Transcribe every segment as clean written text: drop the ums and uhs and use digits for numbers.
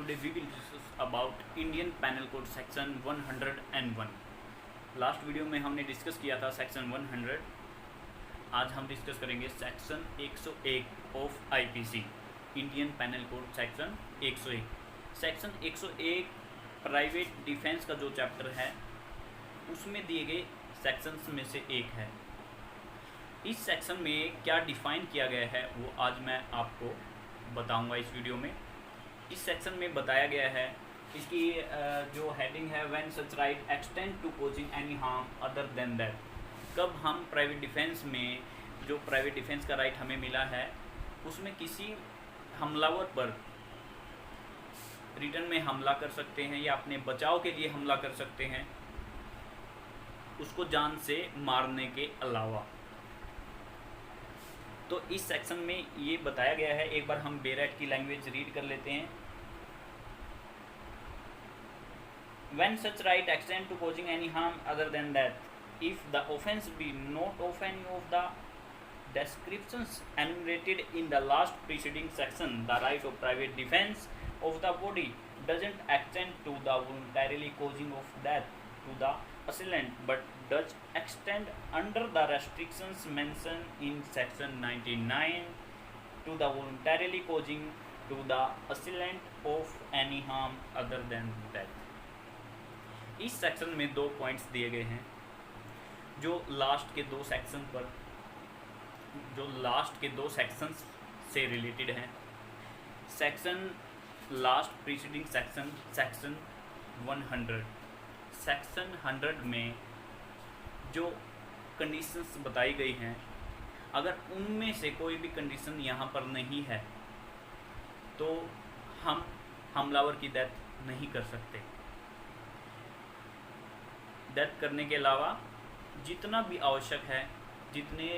today we will discuss about Indian Penal Code section 101. Last video में हमने discuss किया था सेक्शन 100. आज हम डिस्कस करेंगे section 101 of IPC, Indian penal code section 101. Section 101 private defence का जो चैप्टर है उसमें दिए गए सेक्शंस में से एक है. इस सेक्शन में क्या डिफ़ाइन किया गया है वो आज मैं आपको बताऊंगा इस वीडियो में. इस सेक्शन में बताया गया है, इसकी जो हेडिंग है, when such right extend to causing any harm other than that. कब हम प्राइवेट डिफेंस में, जो प्राइवेट डिफेंस का राइट हमें मिला है, उसमें किसी हमलावर पर रिटर्न में हमला कर सकते हैं या अपने बचाव के लिए हमला कर सकते हैं, उसको जान से मारने के अलावा. तो इस सेक्शन में ये बताया गया है. एक बार हम बेरेट की लैंग्वेज रीड कर लेते हैं. When such right extend to causing any harm other than that, if the offence be not of any of the descriptions enumerated in the last preceding section, the right of private defense of the body doesn't extend to the voluntarily causing of death to the assailant, but does extend under the restrictions mentioned in section 99 to the voluntarily causing to the assailant of any harm other than death. इस section में दो points दिए गए हैं जो last के दो sections से रिलेटेड हैं. Section last preceding section 100. Section 100 में जो कंडीशंस बताई गई हैं, अगर उनमें से कोई भी कंडीशन यहाँ पर नहीं है तो हम हमलावर की डेथ नहीं कर सकते. डेथ करने के अलावा जितना भी आवश्यक है, जितने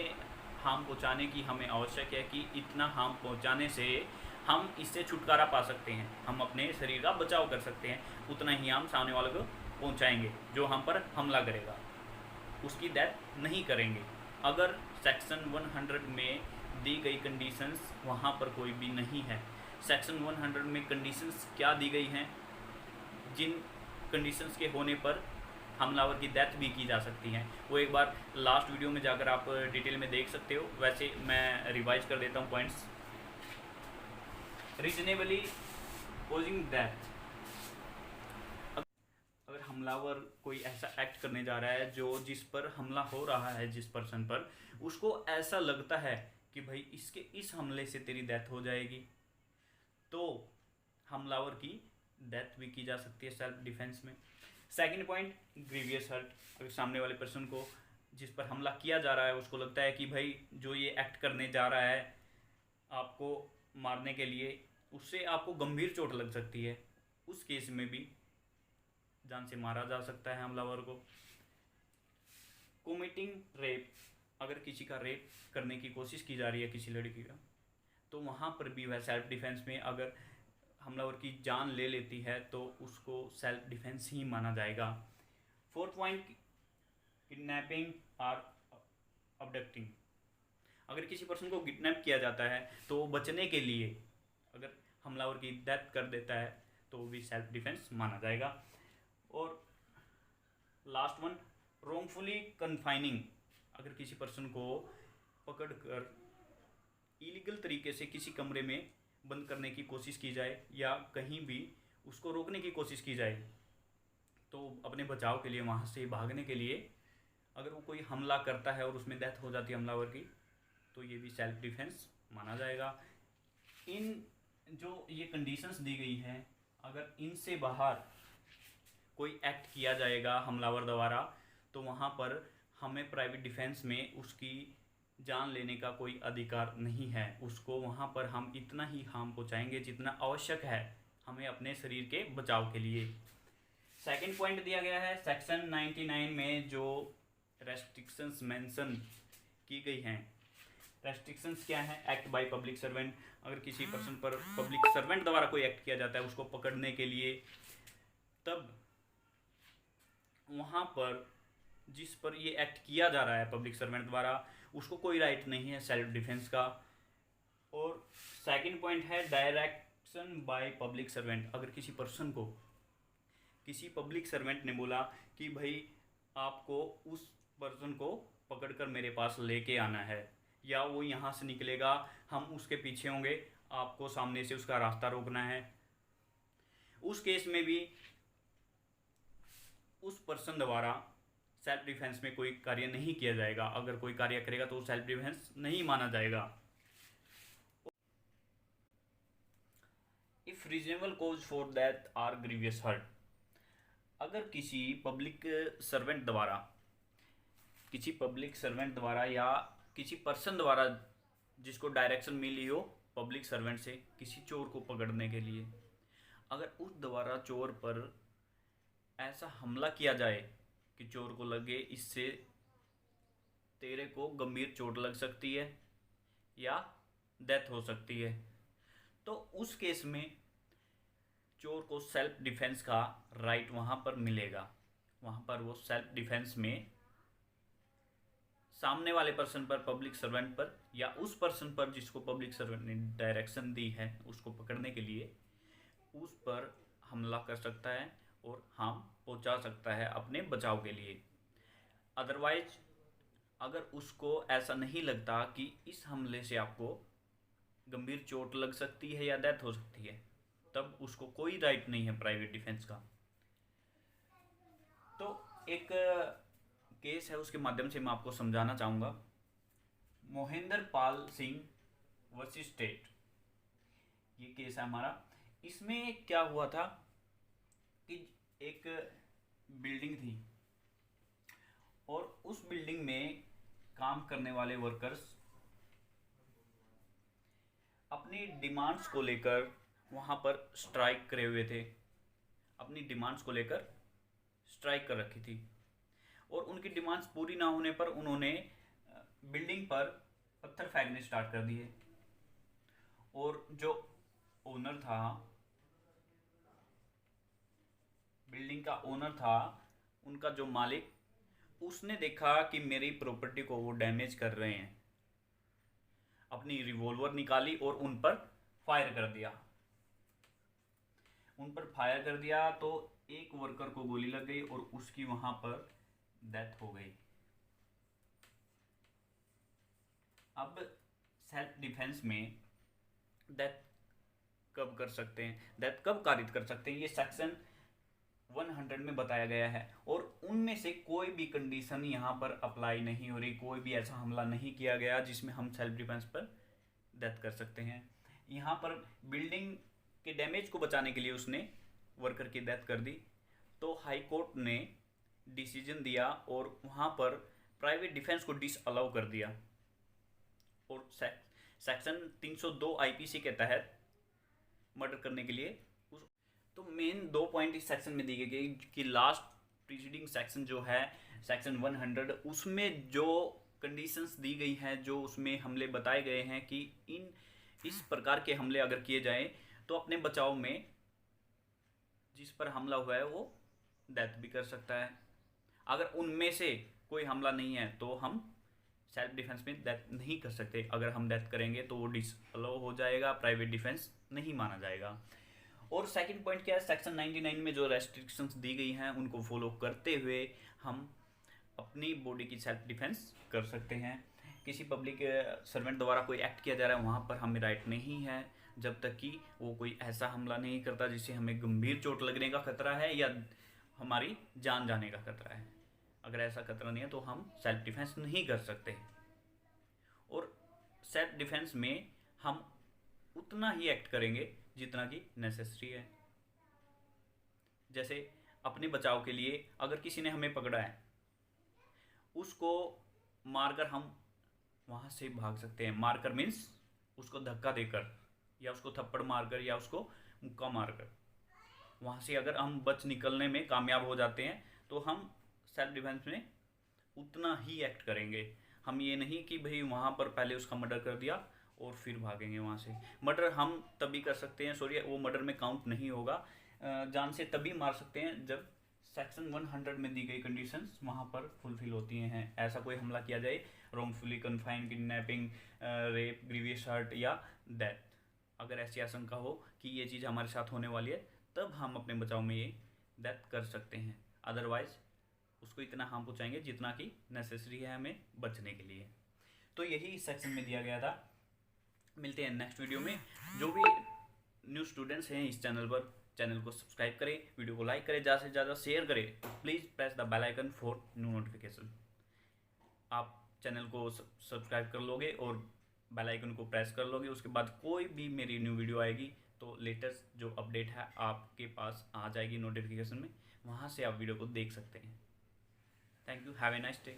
हार्म पहुँचाने की हमें आवश्यक है कि इतना हार्म पहुँचाने से हम इससे छुटकारा पा सकते हैं, हम अपने शरीर का बचाव कर सकते हैं, उतना ही हम सामने वाले को पहुँचाएंगे जो हम पर हमला करेगा, उसकी डेथ नहीं करेंगे. अगर सेक्शन 100 में दी गई कंडीशंस वहाँ पर कोई भी नहीं है. सेक्शन 100 में कंडीशंस क्या दी गई हैं, जिन कंडीशंस के होने पर हमलावर की डेथ भी की जा सकती हैं, वो एक बार लास्ट वीडियो में जाकर आप डिटेल में देख सकते हो. वैसे मैं रिवाइज कर देता हूँ पॉइंट्स. रीजनेबली कोजिंग डेथ, अगर हमलावर कोई ऐसा एक्ट करने जा रहा है जो जिस पर हमला हो रहा है, जिस पर्सन पर, उसको ऐसा लगता है कि भाई इसके इस हमले से तेरी डेथ हो जाएगी, तो हमलावर की डेथ भी की जा सकती है सेल्फ डिफेंस में. Second point, grievous hurt. अगर सामने वाले पर्सन को, जिस पर हमला किया जा रहा है, उसको लगता है कि भाई जो ये एक्ट करने जा रहा है आपको मारने के लिए, उससे आपको गंभीर चोट लग सकती है, उस केस में भी जान से मारा जा सकता है हमलावर को. कमिटिंग रेप, अगर किसी का रेप करने की कोशिश की जा रही है किसी लड़की का, तो वहाँ पर भी वह सेल्फ डिफेंस में अगर हमलावर की जान ले लेती है तो उसको सेल्फ डिफेंस ही माना जाएगा. फोर्थ पॉइंट, किडनैपिंग और अबडक्टिंग. अगर किसी पर्सन को किडनैप किया जाता है तो बचने के लिए अगर हमलावर की डेथ कर देता है तो भी सेल्फ डिफेंस माना जाएगा. और लास्ट वन, रोंगफुली कन्फाइनिंग. अगर किसी पर्सन को पकड़कर इलीगल तरीके से किसी कमरे में बंद करने की कोशिश की जाए या कहीं भी उसको रोकने की कोशिश की जाए, तो अपने बचाव के लिए, वहाँ से भागने के लिए अगर वो कोई हमला करता है और उसमें डेथ हो जाती है हमलावर की, तो ये भी सेल्फ डिफेंस माना जाएगा. इन जो ये कंडीशंस दी गई हैं, अगर इनसे बाहर कोई एक्ट किया जाएगा हमलावर द्वारा, तो वहाँ पर हमें प्राइवेट डिफेंस में उसकी जान लेने का कोई अधिकार नहीं है. उसको वहाँ पर हम इतना ही हार्म पहुँचाएंगे जितना आवश्यक है हमें अपने शरीर के बचाव के लिए. सेकंड पॉइंट दिया गया है सेक्शन 99 में जो रेस्ट्रिक्शंस मेंशन की गई हैं. रेस्ट्रिक्शंस क्या हैं? Act by public servant. अगर किसी पर्सन पर पब्लिक सर्वेंट द्वारा कोई एक्ट किया जाता है उसको पकड़ने के लिए, तब वहाँ पर जिस पर ये एक्ट किया जा रहा है पब्लिक सर्वेंट द्वारा, उसको कोई राइट नहीं है सेल्फ डिफेंस का. और सेकंड पॉइंट है direct action by public servant, अगर किसी पर्सन को किसी पब्लिक सर्वेंट ने बोला कि भाई आपको उस पर्सन को पकड़कर मेरे पास लेके आना है, या वो यहाँ से निकलेगा, हम उसके पीछे होंगे, आपको सामने से उसका रास्ता रोकना है, उस केस में भी उस पर्सन द्वारा सेल्फ डिफेंस में कोई कार्य नहीं किया जाएगा। अगर कोई कार्य करेगा तो सेल्फ डिफेंस नहीं माना जाएगा। If reasonable cause for death or grievous hurt, अगर किसी पब्लिक सर्वेंट द्वारा या किसी पर्सन द्वारा जिसको डायरेक्शन मिली हो पब्लिक सर्वेंट से किसी चोर को पकड़ने के लिए, अगर उस द्वारा चोर पर ऐसा हमला किया जाए कि चोर को लगे इससे तेरे को गंभीर चोट लग सकती है या डेथ हो सकती है, तो उस केस में चोर को सेल्फ डिफेंस का राइट वहाँ पर मिलेगा। वहाँ पर वो सेल्फ डिफेंस में सामने वाले पर्सन पर, पब्लिक सर्वेंट पर, या उस पर्सन पर जिसको पब्लिक सर्वेंट ने डायरेक्शन दी है उसको पकड़ने के लिए, उस पर हमला कर सकता है और हार्म पहुंचा सकता है अपने बचाव के लिए। अदरवाइज अगर उसको ऐसा नहीं लगता कि इस हमले से आपको गंभीर चोट लग सकती है या डेथ हो सकती है, तब उसको कोई राइट नहीं है प्राइवेट डिफेंस का। तो एक केस है, उसके माध्यम से मैं आपको समझाना चाहूँगा। मोहिंदर पाल सिंह वर्सेस स्टेट, ये केस है हमारा। इसमें क्या हुआ था कि एक बिल्डिंग थी और उस बिल्डिंग में काम करने वाले वर्कर्स अपनी डिमांड्स को लेकर वहाँ पर स्ट्राइक करे हुए थे, अपनी डिमांड्स को लेकर स्ट्राइक कर रखी थी, और उनकी डिमांड्स पूरी ना होने पर उन्होंने बिल्डिंग पर पत्थर फेंकने स्टार्ट कर दिए। और जो ओनर था, बिल्डिंग का ओनर था, उनका जो मालिक, उसने देखा कि मेरी प्रॉपर्टी को वो डैमेज कर रहे हैं, अपनी रिवॉल्वर निकाली और उन पर फायर कर दिया। तो एक वर्कर को गोली लग गई और उसकी वहां पर डेथ हो गई। अब सेल्फ डिफेंस में डेथ कब कर सकते हैं, डेथ कब कारित कर सकते हैं, ये सेक्शन 100 में बताया गया है। और उनमें से कोई भी कंडीशन यहाँ पर अप्लाई नहीं हो रही, कोई भी ऐसा हमला नहीं किया गया जिसमें हम सेल्फ डिफेंस पर डेथ कर सकते हैं। यहाँ पर बिल्डिंग के डैमेज को बचाने के लिए उसने वर्कर की डेथ कर दी, तो हाई कोर्ट ने डिसीजन दिया और वहाँ पर प्राइवेट डिफेंस को डिसअलाउ कर दिया। और सेक्शन 302 आईपीसी के तहत मर्डर करने के लिए तो मेन 2 पॉइंट इस सेक्शन में दी गई कि लास्ट प्रीसीडिंग सेक्शन जो है सेक्शन 100, उसमें जो कंडीशंस दी गई हैं, जो उसमें हमले बताए गए हैं कि इस प्रकार के हमले अगर किए जाएं तो अपने बचाव में जिस पर हमला हुआ है वो डेथ भी कर सकता है। अगर उनमें से कोई हमला नहीं है तो हम सेल्फ डिफेंस में डेथ नहीं कर सकते। अगर हम डेथ करेंगे तो वो डिसअलाउ हो जाएगा, प्राइवेट डिफेंस नहीं माना जाएगा। और सेकंड पॉइंट क्या है, सेक्शन 99 में जो रेस्ट्रिक्शंस दी गई हैं उनको फॉलो करते हुए हम अपनी बॉडी की सेल्फ डिफेंस कर सकते हैं। किसी पब्लिक सर्वेंट द्वारा कोई एक्ट किया जा रहा है वहाँ पर हमें राइट नहीं है जब तक कि वो कोई ऐसा हमला नहीं करता जिससे हमें गंभीर चोट लगने का खतरा है या हमारी जान जाने का खतरा है। अगर ऐसा खतरा नहीं है तो हम सेल्फ डिफेंस नहीं कर सकते। और सेल्फ डिफेंस में हम उतना ही एक्ट करेंगे जितना कि नेसेसरी है। जैसे अपने बचाव के लिए अगर किसी ने हमें पकड़ा है, उसको मारकर हम वहाँ से भाग सकते हैं। मारकर मीन्स उसको धक्का देकर या उसको थप्पड़ मारकर या उसको मुक्का मारकर वहाँ से अगर हम बच निकलने में कामयाब हो जाते हैं तो हम सेल्फ डिफेंस में उतना ही एक्ट करेंगे। हम ये नहीं कि भाई वहाँ पर पहले उसका मर्डर कर दिया और फिर भागेंगे वहाँ से। मर्डर हम तभी कर सकते हैं, सॉरी वो मर्डर में काउंट नहीं होगा। जान से तभी मार सकते हैं जब सेक्शन 100 में दी गई कंडीशंस वहाँ पर फुलफिल होती हैं। ऐसा कोई हमला किया जाए, wrongfully confine, kidnapping, rape, grievous hurt या डेथ। अगर ऐसी आशंका हो कि ये चीज़ हमारे साथ होने वाली है, तब हम अपने बचाव में ये डेथ कर सकते हैं। अदरवाइज़ उसको इतना हार्म पहुँचाएंगे जितना कि नेसेसरी है हमें बचने के लिए। तो यही इस सेक्शन में दिया गया था। मिलते हैं नेक्स्ट वीडियो में। जो भी न्यू स्टूडेंट्स हैं इस चैनल पर, चैनल को सब्सक्राइब करें, वीडियो को लाइक करें, ज़्यादा से ज़्यादा शेयर करें। Please press the bell icon for new notification. आप चैनल को सब्सक्राइब कर लोगे और बेल आइकन को प्रेस कर लोगे, उसके बाद कोई भी मेरी न्यू वीडियो आएगी तो लेटेस्ट जो अपडेट है आपके पास आ जाएगी नोटिफिकेशन में, वहाँ से आप वीडियो को देख सकते हैं। Thank you, have a nice day.